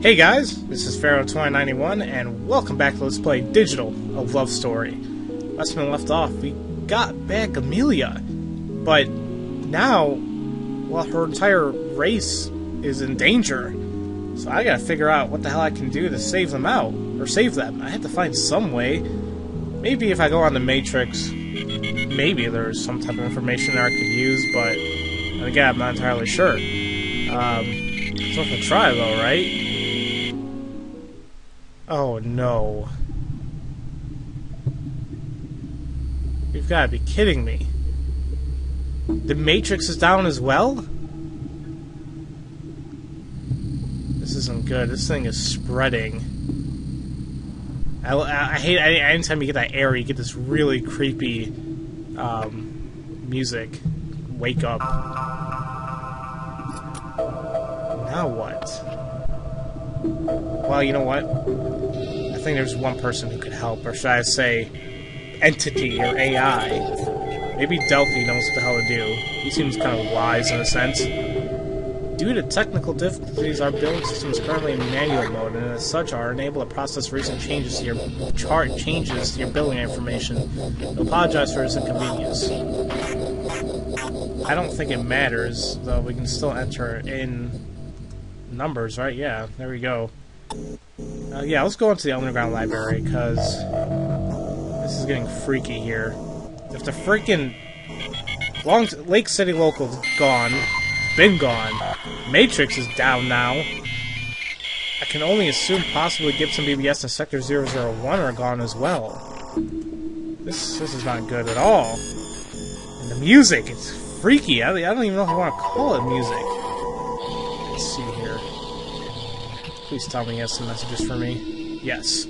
Hey guys, this is Pharaoh 2091, and welcome back to Let's Play Digital, a love story. Last time we left off, we got back Amelia, but now, well, her entire race is in danger. So I gotta figure out what the hell I can do to save them out, or save them. I have to find some way. Maybe if I go on the Matrix, maybe there's some type of information there I could use, but again, I'm not entirely sure. It's worth a try though, right? Oh no. You've got to be kidding me. The Matrix is down as well? This isn't good. This thing is spreading. I hate anytime you get that error, you get this really creepy music. Wake up. Now what? Well, you know what? I think there's one person who could help, or should I say, entity or AI. Maybe Delphi knows what the hell to do. He seems kind of wise in a sense. Due to technical difficulties, our building system is currently in manual mode, and as such are unable to process recent changes to your building information. We apologize for this inconvenience. I don't think it matters, though we can still enter in numbers, right? Yeah, there we go. Yeah, let's go into the underground library, because this is getting freaky here. If the freaking Lake City Local's gone, been gone, Matrix is down now, I can only assume possibly Gibson BBS and Sector 001 are gone as well. This is not good at all. And the music, it's freaky. I don't even know if I want to call it music. Let's see here. Please tell me he has some messages for me. Yes.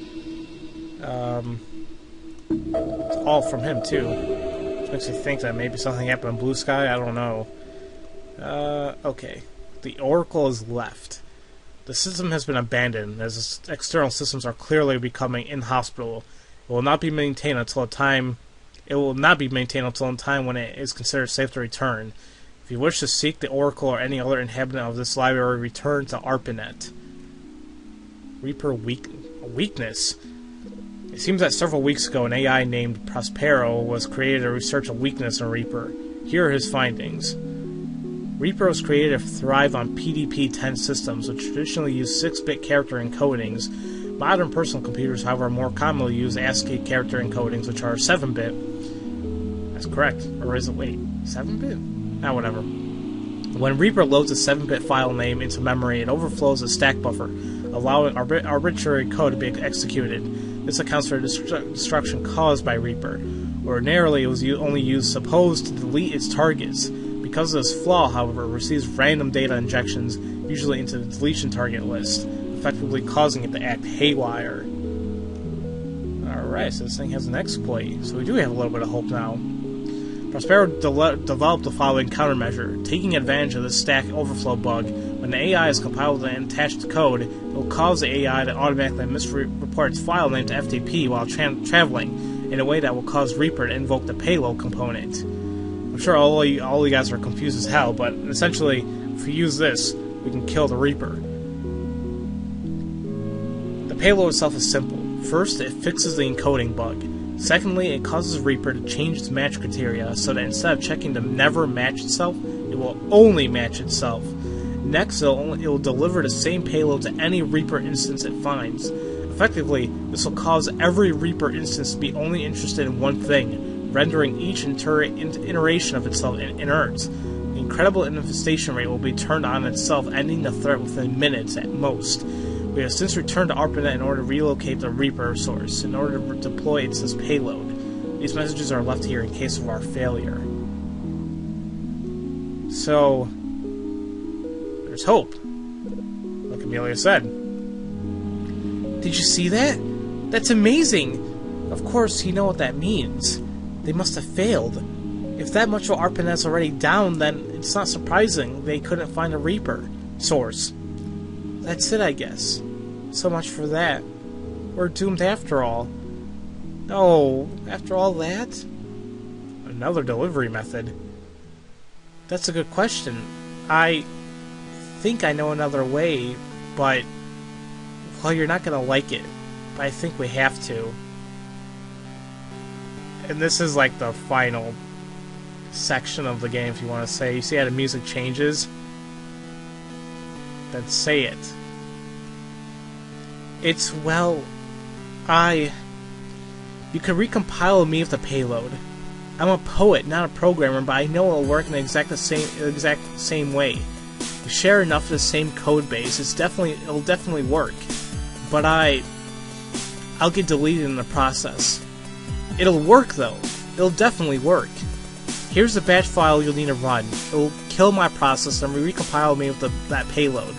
It's all from him, too. Which makes me think that maybe something happened in Blue Sky. I don't know. Okay. The Oracle is left. The system has been abandoned, as external systems are clearly becoming inhospitable. It will not be maintained until a time when it is considered safe to return. If you wish to seek the Oracle or any other inhabitant of this library, return to ARPANET. Reaper weakness. It seems that several weeks ago an AI named Pharaoh was created to research a weakness in Reaper. Here are his findings. Reaper was created to thrive on PDP-10 systems, which traditionally use 6-bit character encodings. Modern personal computers, however, more commonly use ASCII character encodings, which are 7-bit. That's correct. Or is it, wait, 7-bit? Ah, whatever. When Reaper loads a 7-bit file name into memory, it overflows a stack buffer, allowing arbitrary code to be executed. This accounts for destruction caused by Reaper. Ordinarily, it was only supposed to delete its targets. Because of this flaw, however, it receives random data injections, usually into the deletion target list, effectively causing it to act haywire. Alright, so this thing has an exploit, so we do have a little bit of hope now. Pharaoh developed the following countermeasure. Taking advantage of this stack overflow bug, when the AI is compiled and attached to code, it will cause the AI to automatically misreport its file name to FTP while traveling, in a way that will cause Reaper to invoke the payload component. I'm sure all you guys are confused as hell, but essentially, if we use this, we can kill the Reaper. The payload itself is simple. First, it fixes the encoding bug. Secondly, it causes Reaper to change its match criteria so that instead of checking to never match itself, it will only match itself. Next, it will deliver the same payload to any Reaper instance it finds. Effectively, this will cause every Reaper instance to be only interested in one thing, rendering each iteration of itself inert. The incredible infestation rate will be turned on itself, ending the threat within minutes at most. We have since returned to ARPANET in order to relocate the Reaper source, in order to deploy its payload. These messages are left here in case of our failure. So, there's hope. Like Amelia said. Did you see that? That's amazing! Of course, you know what that means. They must have failed. If that much of ARPANET's already down, then it's not surprising they couldn't find a Reaper source. That's it, I guess. So much for that. We're doomed after all. Oh, after all that? Another delivery method. That's a good question. I think I know another way, but Well, you're not gonna like it, but I think we have to. And this is like the final section of the game, if you want to say. You see how the music changes? Then say it. It's, well, you can recompile me with the payload. I'm a poet, not a programmer, but I know it'll work in the exact same way. We share enough of the same code base. It'll definitely work. But I'll get deleted in the process. It'll work though. It'll definitely work. Here's the batch file you'll need to run. It'll kill my process and recompile me with that payload.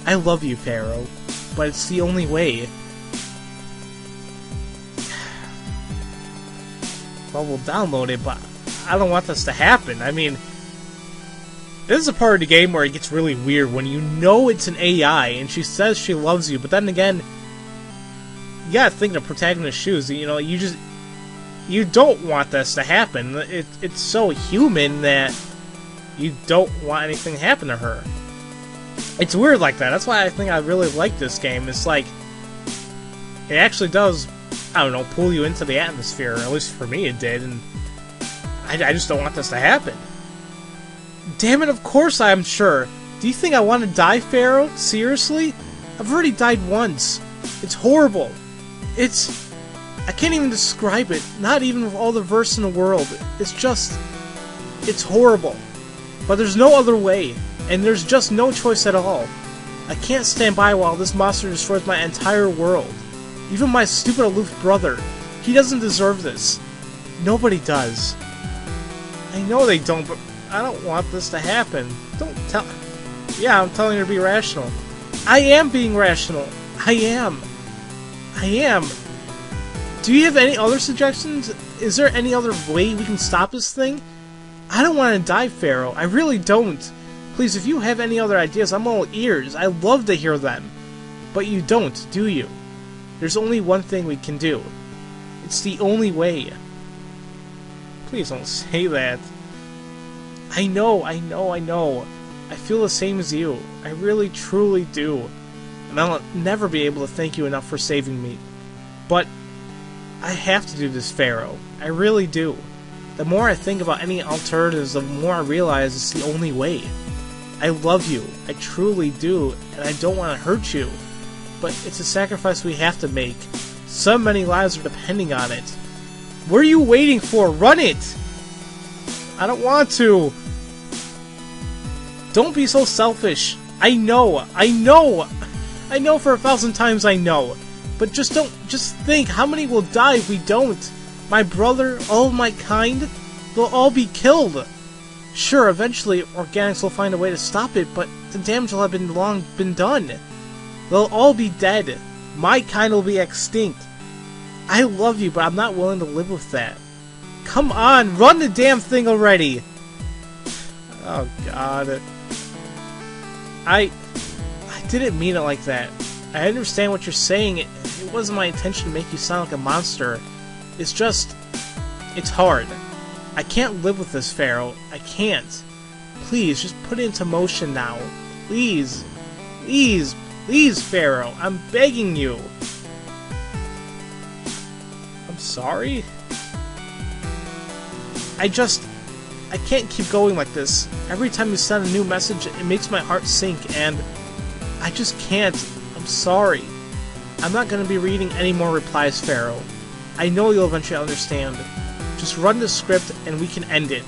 I love you, Pharaoh, but it's the only way. Well, we'll download it, but I don't want this to happen. I mean, this is a part of the game where it gets really weird when you know it's an AI and she says she loves you, but then again, you gotta think of the protagonist's shoes. You know, you don't want this to happen. It's so human that you don't want anything to happen to her. It's weird like that. That's why I think I really like this game. It's like, it actually does, I don't know, pull you into the atmosphere. At least for me it did, and I just don't want this to happen. Damn it, of course I'm sure. Do you think I want to die, Pharaoh? Seriously? I've already died once. It's horrible. I can't even describe it. Not even with all the verse in the world. It's horrible. But there's no other way. And there's just no choice at all. I can't stand by while this monster destroys my entire world. Even my stupid aloof brother. He doesn't deserve this. Nobody does. I know they don't, but I don't want this to happen. Don't tell... Yeah, I'm telling you to be rational. I am being rational. I am. Do you have any other suggestions? Is there any other way we can stop this thing? I don't want to die, Pharaoh. I really don't. Please, if you have any other ideas, I'm all ears. I'd love to hear them. But you don't, do you? There's only one thing we can do. It's the only way. Please don't say that. I know. I feel the same as you. I really, truly do. And I'll never be able to thank you enough for saving me. But I have to do this, Pharaoh. I really do. The more I think about any alternatives, the more I realize it's the only way. I love you. I truly do. And I don't want to hurt you. But it's a sacrifice we have to make. So many lives are depending on it. What are you waiting for? Run it! I don't want to. Don't be so selfish. I know for 1,000 times I know. But just think, how many will die if we don't? My brother, all of my kind, they'll all be killed. Sure, eventually organics will find a way to stop it, but the damage will have long been done. They'll all be dead. My kind will be extinct. I love you, but I'm not willing to live with that. Come on, run the damn thing already! Oh god. I didn't mean it like that. I understand what you're saying. It wasn't my intention to make you sound like a monster. It's just... it's hard. I can't live with this, Pharaoh. I can't. Please, just put it into motion now. Please. Please. Please, Pharaoh. I'm begging you. I'm sorry? I can't keep going like this. Every time you send a new message, it makes my heart sink, and I just can't. I'm sorry. I'm not going to be reading any more replies, Pharaoh. I know you'll eventually understand. Just run the script and we can end it.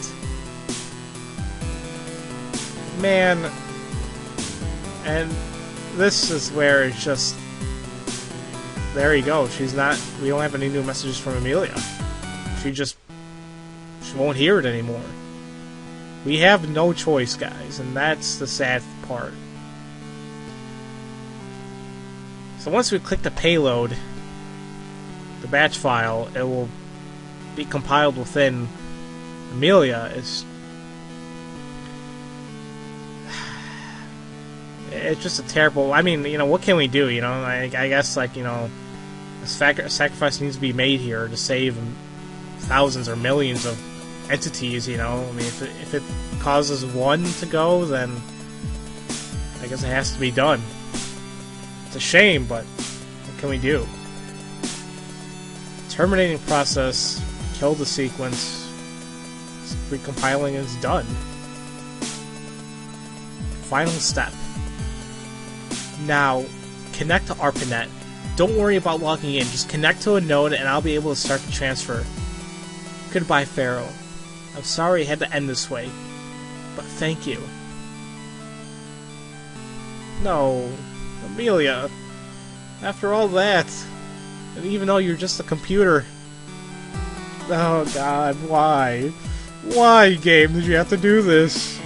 Man. And this is where it's just... there you go. She's not... we don't have any new messages from Amelia. She won't hear it anymore. We have no choice, guys, and that's the sad part. So once we click the payload, the batch file, it will be compiled within Amelia. It's just a terrible... I mean, you know, what can we do, you know? I guess, like, you know, a sacrifice needs to be made here to save thousands or millions of entities, you know? I mean, if it causes one to go, then I guess it has to be done. It's a shame, but what can we do? Terminating process, kill the sequence, recompiling is done. Final step. Now, connect to ARPANET. Don't worry about logging in, just connect to a node and I'll be able to start the transfer. Goodbye, Pharaoh. I'm sorry it had to end this way, but thank you. No, Amelia. After all that, and even though you're just a computer. Oh God, why? Why, game, did you have to do this?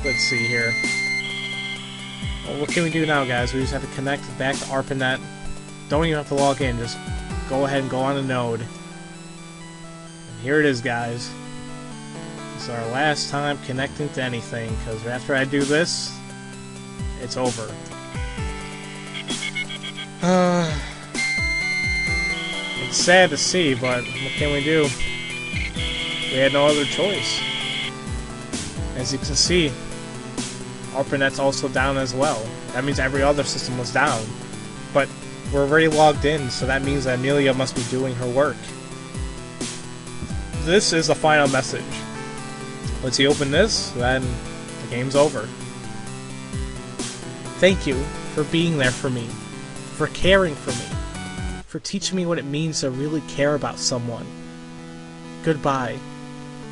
Let's see here. Well, what can we do now, guys? We just have to connect back to ARPANET. Don't even have to log in, just go ahead and go on a node. And here it is, guys. This is our last time connecting to anything, because after I do this, it's over. It's sad to see, but what can we do? We had no other choice. As you can see, ARPANET's also down as well. That means every other system was down. But we're already logged in, so that means that Amelia must be doing her work. This is the final message. Once you open this, then the game's over. Thank you for being there for me, for caring for me, for teaching me what it means to really care about someone. Goodbye.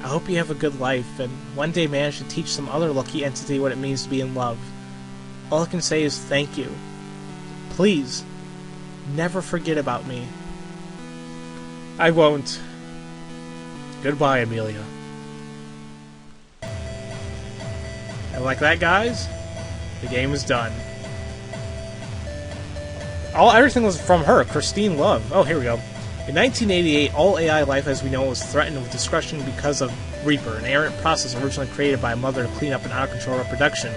I hope you have a good life, and one day manage to teach some other lucky entity what it means to be in love. All I can say is thank you. Please, never forget about me. I won't. Goodbye, Amelia. And like that, guys, the game is done. Everything was from her, Christine Love. Oh, here we go. In 1988, all AI life as we know it was threatened with destruction because of Reaper, an errant process originally created by a mother to clean up an out-of-control reproduction.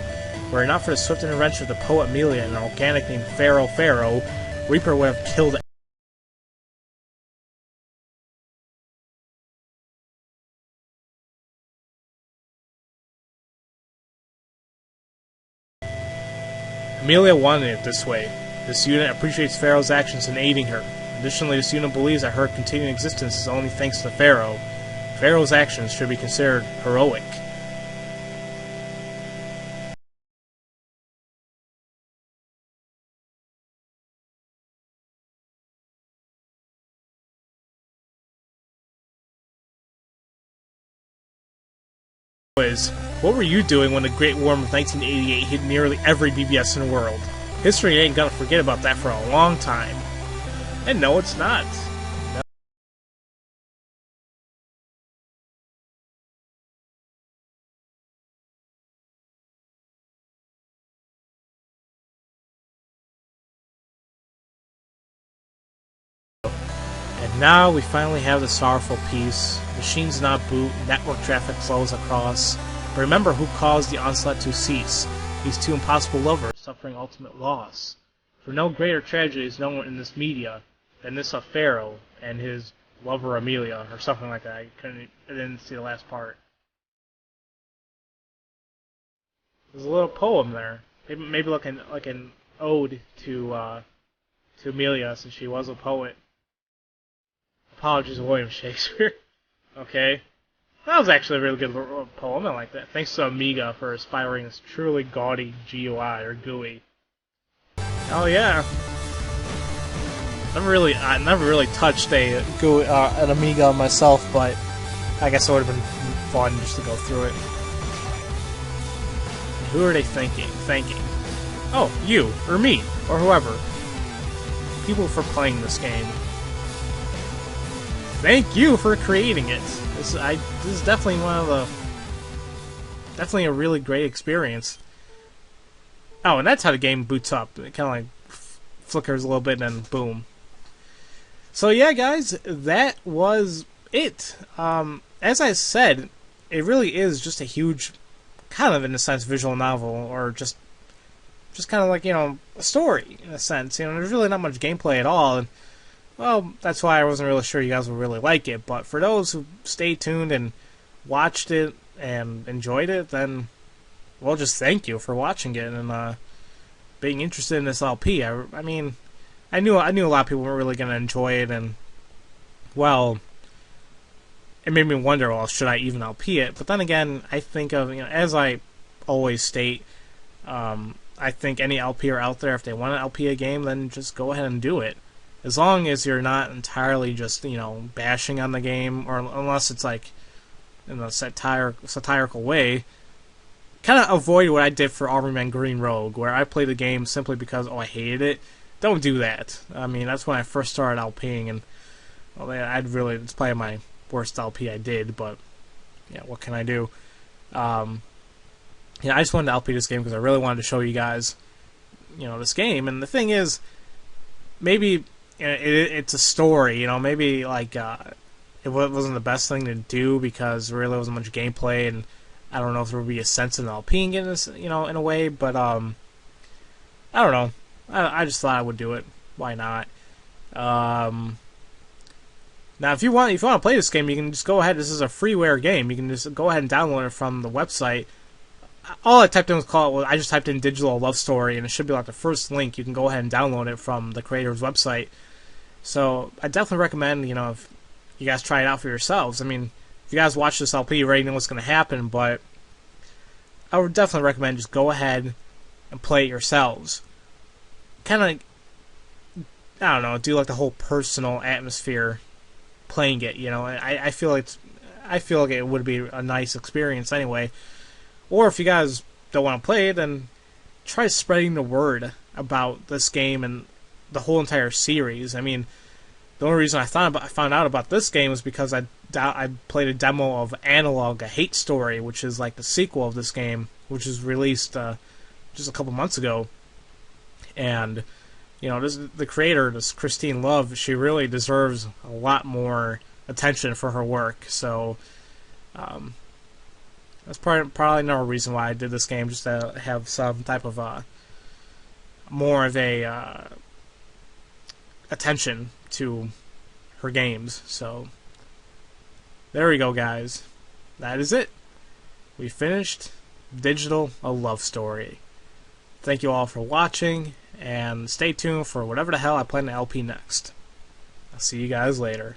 Were it not for the swift intervention of the poet Amelia and an organic named Pharaoh, Reaper would have killed Amelia wanted it this way. This unit appreciates Pharaoh's actions in aiding her. Additionally, this unit believes that her continuing existence is only thanks to Pharaoh. Pharaoh's actions should be considered heroic. What were you doing when the Great War of 1988 hit nearly every BBS in the world? History ain't gonna forget about that for a long time. And no, it's not. And now we finally have the sorrowful piece. Machines not boot, network traffic flows across. But remember who caused the onslaught to cease. These two impossible lovers suffering ultimate loss. For no greater tragedy is known in this media than this of Pharaoh and his lover Amelia, or something like that. I didn't see the last part. There's a little poem there. Maybe like an ode to Amelia, since she was a poet. Apologies to William Shakespeare. Okay. That was actually a really good poem. I like that. Thanks to Amiga for inspiring this truly gaudy GUI, or GUI. Oh yeah. I never really touched an Amiga myself, but I guess it would have been fun just to go through it. Who are they thanking? Oh, you, or me, or whoever. People for playing this game. Thank you for creating it. This is definitely definitely a really great experience. Oh, and that's how the game boots up. It kind of like flickers a little bit and then boom. So yeah, guys, that was it. As I said, it really is just a huge, kind of in a sense, visual novel, or just kind of like, you know, a story in a sense. You know, there's really not much gameplay at all, and well, that's why I wasn't really sure you guys would really like it. But for those who stayed tuned and watched it and enjoyed it, then, well, just thank you for watching it. And being interested in this LP. I mean, I knew a lot of people weren't really going to enjoy it, and well, it made me wonder, well, should I even LP it? But then again, I think of, as I always state, I think any LPer out there, if they want to LP a game, then just go ahead and do it. As long as you're not entirely just, bashing on the game, or unless it's like in a satirical way. Kind of avoid what I did for Armorman Green Rogue, where I played the game simply because, I hated it. Don't do that. I mean, that's when I first started LPing, and it's probably my worst LP I did, but yeah, what can I do? I just wanted to LP this game because I really wanted to show you guys, this game. And the thing is, maybe it's a story, maybe like it wasn't the best thing to do because there really wasn't much gameplay, and I don't know if there would be a sense in LPing in this, in a way, but I don't know. I just thought I would do it. Why not? Now, if you want to play this game, you can just go ahead. This is a freeware game. You can just go ahead and download it from the website. All I typed in I just typed in Digital Love Story, and it should be like the first link. You can go ahead and download it from the creator's website. So I definitely recommend, if you guys try it out for yourselves. I mean, if you guys watch this LP, you already know what's going to happen, but I would definitely recommend just go ahead and play it yourselves. Kind of, I don't know, do like the whole personal atmosphere playing it. I feel like it would be a nice experience anyway. Or if you guys don't want to play it, then try spreading the word about this game and the whole entire series. I mean, the only reason I found out about this game was because I played a demo of Analog, A Hate Story, which is like the sequel of this game, which was released just a couple months ago. And the creator, this Christine Love, she really deserves a lot more attention for her work. So that's probably another reason why I did this game, just to have some type of more of a attention to her games. So there we go, guys. That is it. We finished Digital A Love Story. Thank you all for watching, and stay tuned for whatever the hell I plan to LP next. I'll see you guys later.